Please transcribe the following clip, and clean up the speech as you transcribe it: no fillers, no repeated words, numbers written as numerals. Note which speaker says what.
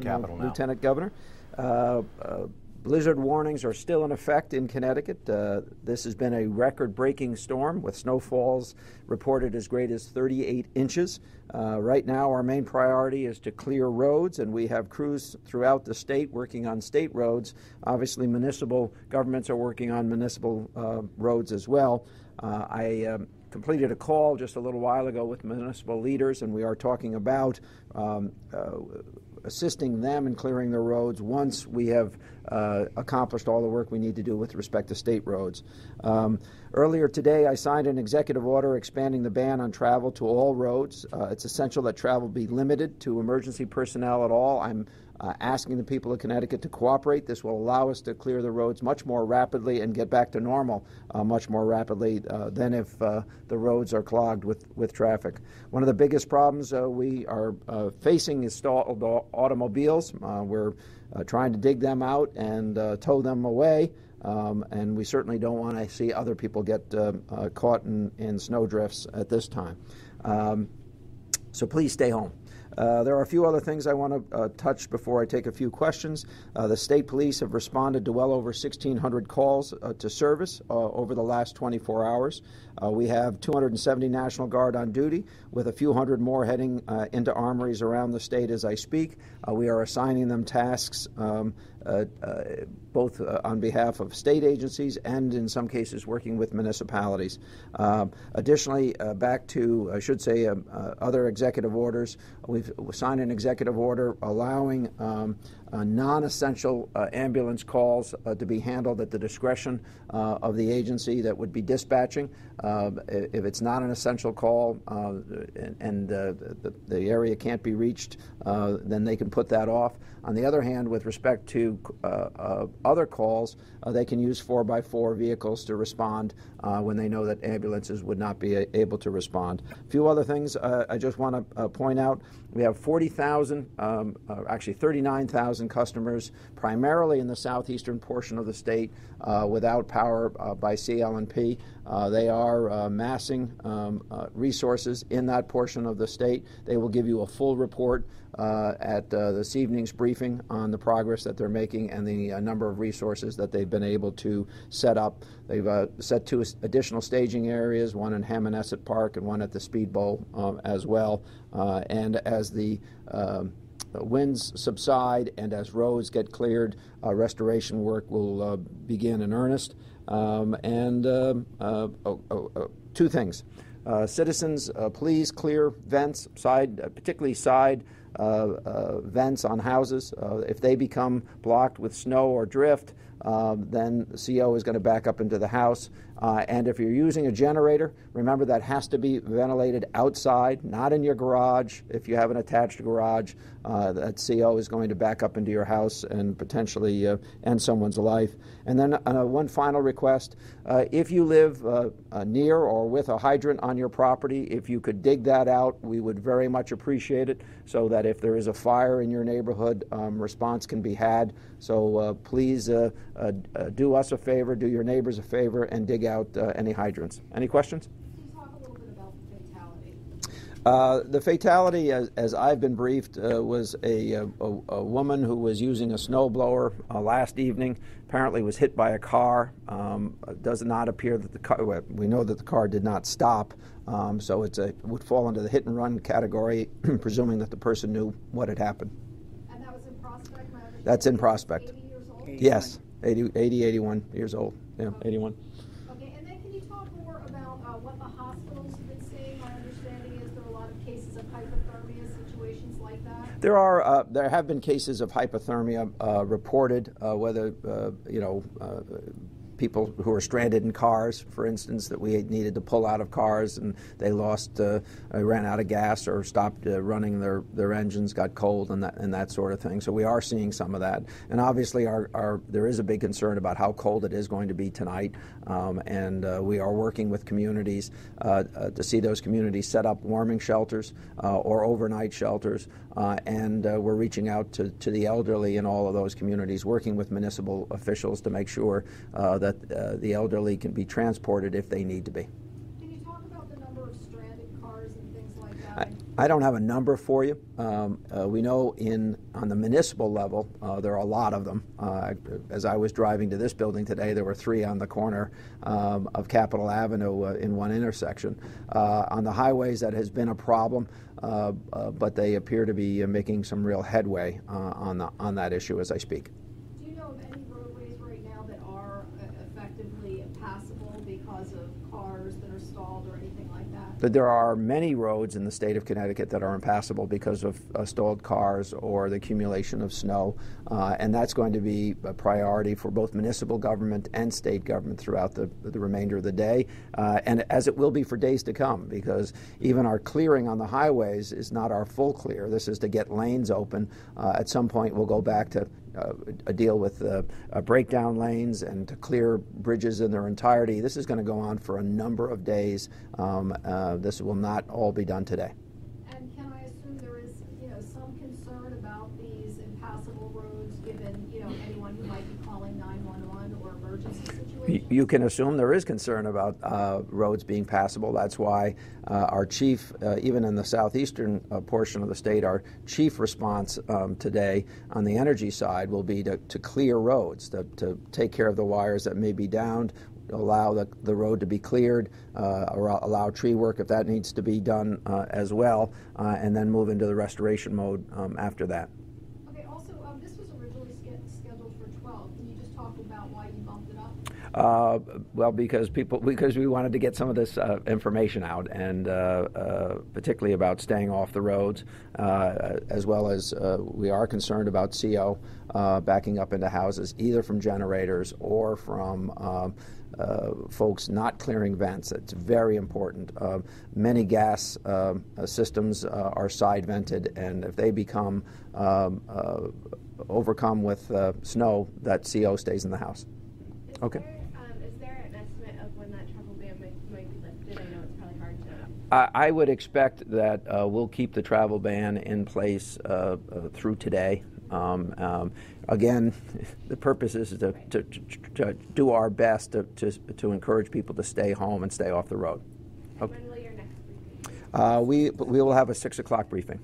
Speaker 1: capital now.
Speaker 2: Lieutenant Governor. Blizzard warnings are still in effect in Connecticut. This has been a record-breaking storm with snowfalls reported as great as 38 inches. Right now, our main priority is to clear roads, and we have crews throughout the state working on state roads. Obviously, municipal governments are working on municipal roads as well. I completed a call just a little while ago with municipal leaders, and we are talking about assisting them in clearing their roads once we have accomplished all the work we need to do with respect to state roads. Earlier today, I signed an executive order expanding the ban on travel to all roads. It's essential that travel be limited to emergency personnel at all. I'm asking the people of Connecticut to cooperate. This will allow us to clear the roads much more rapidly and get back to normal much more rapidly than if the roads are clogged with traffic. One of the biggest problems we are facing is stalled automobiles. We're trying to dig them out and tow them away. And we certainly don't want to see other people get caught in snow drifts at this time. So please stay home. There are a few other things I want to touch before I take a few questions. The state police have responded to well over 1,600 calls to service over the last 24 hours. We have 270 National Guard on duty, with a few hundred more heading into armories around the state as I speak. We are assigning them tasks both on behalf of state agencies and in some cases working with municipalities. Additionally, back to, I should say, other executive orders. We've signed an executive order allowing non-essential ambulance calls to be handled at the discretion of the agency that would be dispatching. If it's not an essential call and the area can't be reached, then they can put that off. On the other hand, with respect to other calls, they can use 4x4 vehicles to respond when they know that ambulances would not be able to respond. A few other things I just want to point out. We have 40,000, actually 39,000 customers, primarily in the southeastern portion of the state, without power by CL&P. They are massing resources in that portion of the state. They will give you a full report at this evening's briefing on the progress that they're making and the number of resources that they've been able to set up. They've set 2 additional staging areas, one in Hammonesset Park and one at the Speed Bowl as well. And as the winds subside and as roads get cleared, restoration work will begin in earnest. 2 things. Citizens, please clear vents, particularly side vents on houses. If they become blocked with snow or drift, then the CO is going to back up into the house. And if you're using a generator, remember that has to be ventilated outside, not in your garage. If you have an attached garage, that CO is going to back up into your house and potentially end someone's life. And then one final request, if you live near or with a hydrant on your property, if you could dig that out, we would very much appreciate it, so that if there is a fire in your neighborhood, response can be had. So please do us a favor, do your neighbors a favor, and dig out any hydrants. Any questions?
Speaker 3: Can you talk a little bit about the fatality?
Speaker 2: The fatality, as I've been briefed, was a woman who was using a snowblower last evening. Apparently was hit by a car. Does not appear that the car, we know that the car did not stop, so it would fall into the hit and run category, presuming that the person knew what had happened.
Speaker 3: And that was in Prospect?
Speaker 2: That's in Prospect.
Speaker 3: 80 years old?
Speaker 2: Yes, 81 years old. Yeah, 81.
Speaker 3: Okay, and then can you talk more about what the hospitals have been seeing? My understanding is there are a lot of cases of hypothermia, situations like that.
Speaker 2: There have been cases of hypothermia reported, whether people who are stranded in cars, for instance, that we needed to pull out of cars and they ran out of gas or stopped running their engines, got cold, and that sort of thing. So we are seeing some of that. And obviously there is a big concern about how cold it is going to be tonight, and we are working with communities to see those communities set up warming shelters or overnight shelters, and we're reaching out to the elderly in all of those communities, working with municipal officials to make sure that the elderly can be transported if they need to be.
Speaker 3: Can you talk about the number of stranded cars and things like that?
Speaker 2: I don't have a number for you. We know on the municipal level, there are a lot of them. As I was driving to this building today, there were 3 on the corner of Capitol Avenue in one intersection. On the highways, that has been a problem, but they appear to be making some real headway on that issue as I speak.
Speaker 3: Do you know of any roadways right now that are effectively impassable because of cars that are stalled or anything like that?
Speaker 2: But there are many roads in the state of Connecticut that are impassable because of stalled cars or the accumulation of snow, and that's going to be a priority for both municipal government and state government throughout the remainder of the day, and as it will be for days to come, because even our clearing on the highways is not our full clear. This is to get lanes open. At some point, we'll go back to a deal with breakdown lanes and to clear bridges in their entirety. This is going to go on for a number of days. This will not all be done today.
Speaker 3: And can I assume there is, some concern about these impassable roads, given, anyone who might be calling 911 or emergency situations?
Speaker 2: You can assume there is concern about roads being passable. That's why our chief, even in the southeastern portion of the state, our chief response today on the energy side will be to clear roads, to take care of the wires that may be downed, allow the road to be cleared, or allow tree work if that needs to be done as well, and then move into the restoration mode after that.
Speaker 3: Okay, also, this was originally scheduled for 12. Can you just talk about why you bumped it up?
Speaker 2: Well, because we wanted to get some of this information out, and particularly about staying off the roads, as well as we are concerned about CO backing up into houses, either from generators or from folks not clearing vents. It's very important. Many gas systems are side vented, and if they become overcome with snow, that CO stays in the house. Okay.
Speaker 1: Is there an estimate of when that travel ban might be lifted? I know it's probably hard to...
Speaker 2: I would expect that we'll keep the travel ban in place through today. Again, the purpose is to do our best to encourage people to stay home and stay off the road.
Speaker 1: Okay. When will your next briefing?
Speaker 2: We will have a 6 o'clock briefing.